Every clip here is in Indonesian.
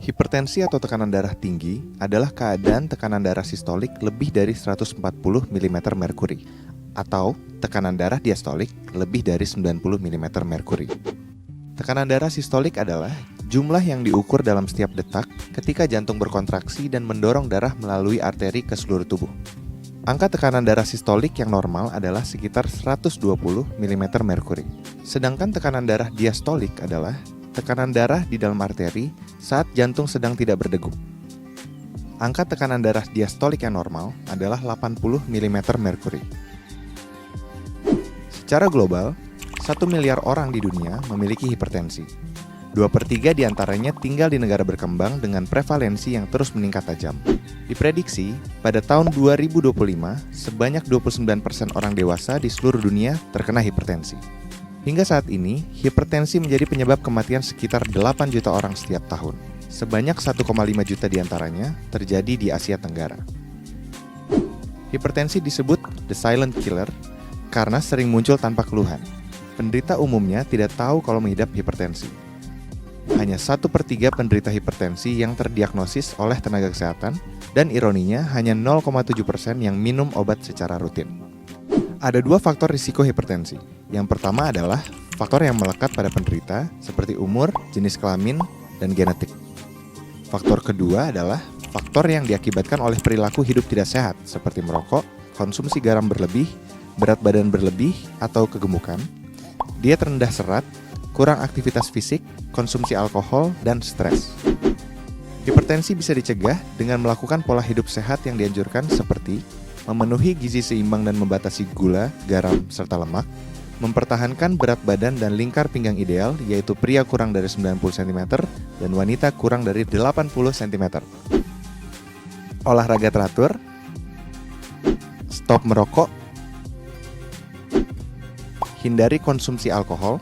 Hipertensi atau tekanan darah tinggi adalah keadaan tekanan darah sistolik lebih dari 140 mm merkuri atau tekanan darah diastolik lebih dari 90 mm merkuri. Tekanan darah sistolik adalah jumlah yang diukur dalam setiap detak ketika jantung berkontraksi dan mendorong darah melalui arteri ke seluruh tubuh. Angka tekanan darah sistolik yang normal adalah sekitar 120 mm merkuri. Sedangkan tekanan darah diastolik adalah tekanan darah di dalam arteri saat jantung sedang tidak berdegup. Angka tekanan darah diastolik yang normal adalah 80 mm merkuri. Secara global, 1 miliar orang di dunia memiliki hipertensi. 2/3 diantaranya tinggal di negara berkembang dengan prevalensi yang terus meningkat tajam. Diprediksi, pada tahun 2025, sebanyak 29% orang dewasa di seluruh dunia terkena hipertensi. Hingga saat ini, hipertensi menjadi penyebab kematian sekitar 8 juta orang setiap tahun. Sebanyak 1,5 juta diantaranya terjadi di Asia Tenggara. Hipertensi disebut the silent killer karena sering muncul tanpa keluhan. Penderita umumnya tidak tahu kalau mengidap hipertensi. Hanya 1/3 penderita hipertensi yang terdiagnosis oleh tenaga kesehatan, dan ironinya hanya 0,7% yang minum obat secara rutin. Ada 2 faktor risiko hipertensi. Yang pertama adalah faktor yang melekat pada penderita seperti umur, jenis kelamin, dan genetik. Faktor kedua adalah faktor yang diakibatkan oleh perilaku hidup tidak sehat seperti merokok, konsumsi garam berlebih, berat badan berlebih atau kegemukan, diet rendah serat, kurang aktivitas fisik, konsumsi alkohol, dan stres. Hipertensi bisa dicegah dengan melakukan pola hidup sehat yang dianjurkan seperti memenuhi gizi seimbang dan membatasi gula, garam, serta lemak, mempertahankan berat badan dan lingkar pinggang ideal, yaitu pria kurang dari 90 cm dan wanita kurang dari 80 cm. Olahraga teratur, stop merokok, hindari konsumsi alkohol,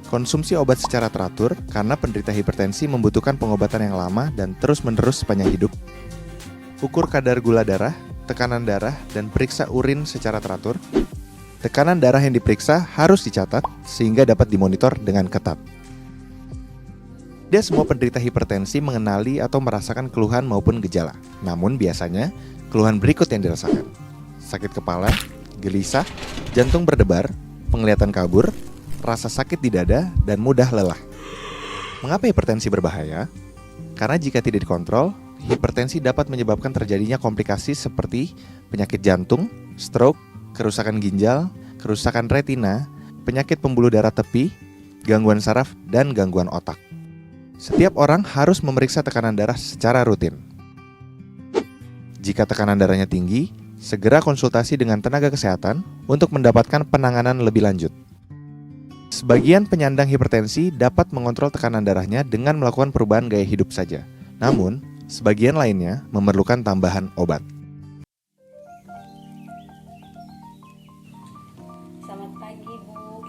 konsumsi obat secara teratur karena penderita hipertensi membutuhkan pengobatan yang lama dan terus-menerus sepanjang hidup. Ukur kadar gula darah, tekanan darah, dan periksa urin secara teratur. Tekanan darah yang diperiksa harus dicatat sehingga dapat dimonitor dengan ketat. Tidak semua penderita hipertensi mengenali atau merasakan keluhan maupun gejala. Namun biasanya, keluhan berikut yang dirasakan: sakit kepala, gelisah, jantung berdebar, penglihatan kabur, rasa sakit di dada, dan mudah lelah. Mengapa hipertensi berbahaya? Karena jika tidak dikontrol, hipertensi dapat menyebabkan terjadinya komplikasi seperti penyakit jantung, stroke, kerusakan ginjal, kerusakan retina, penyakit pembuluh darah tepi, gangguan saraf, dan gangguan otak. Setiap orang harus memeriksa tekanan darah secara rutin. Jika tekanan darahnya tinggi, segera konsultasi dengan tenaga kesehatan untuk mendapatkan penanganan lebih lanjut. Sebagian penyandang hipertensi dapat mengontrol tekanan darahnya dengan melakukan perubahan gaya hidup saja. Namun, sebagian lainnya memerlukan tambahan obat. Selamat pagi Bu,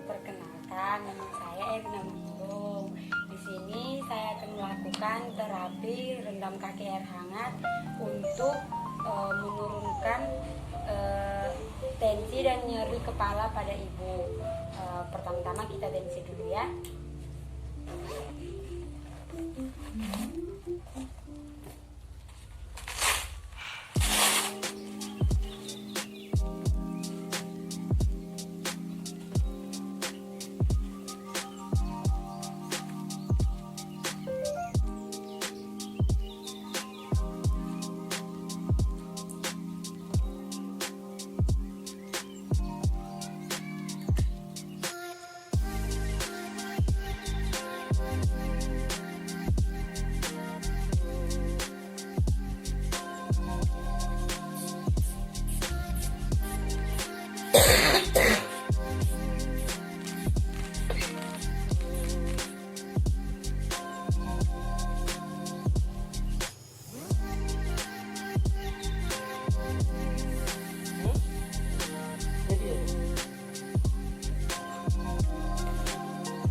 perkenalkan nama saya Erina Manggong. Di sini saya akan melakukan terapi rendam kaki air hangat untuk menurunkan tensi dan nyeri kepala pada ibu. Pertama-tama kita tensi dulu ya.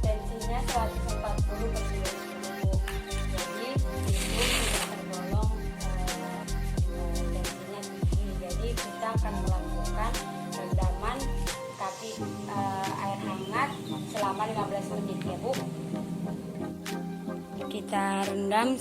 Tensinya 140/90. Jadi itu tidak tergolong tensinya tinggi. Jadi kita akan melakukan rendaman kaki air hangat selama 15 menit ya Bu. kita rendam